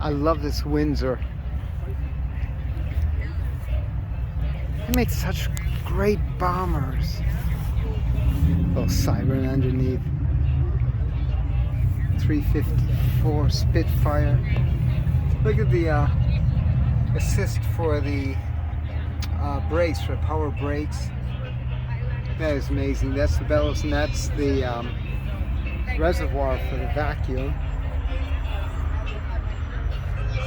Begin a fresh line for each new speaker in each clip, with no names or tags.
I love this Windsor. They make such great bombers. Little siren underneath. 354 Spitfire. Look at the assist for the brakes, for power brakes. That is amazing. That's the bellows, and that's the reservoir for the vacuum.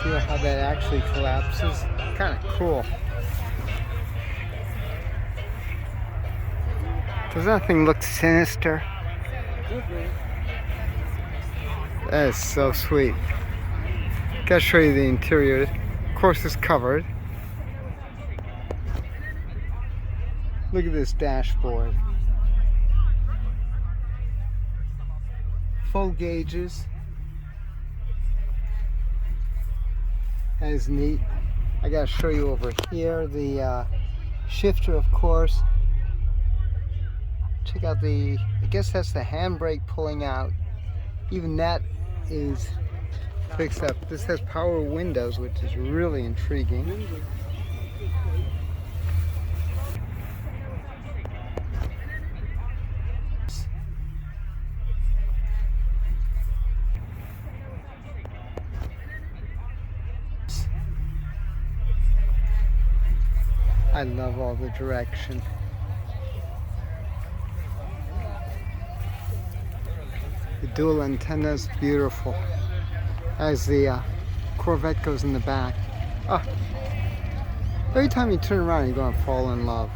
See how that actually collapses? Kind of cool. Does nothing look sinister? That is so sweet. Gotta show you the interior. Of course, it's covered. Look at this dashboard. Full gauges. That is neat. I gotta show you over here the shifter, of course. Check out the, I guess that's the handbrake pulling out. Even that is fixed up. This has power windows, which is really intriguing. I love all the direction. The dual antennas, beautiful. As the Corvette goes in the back. Oh, every time you turn around, you're going to fall in love.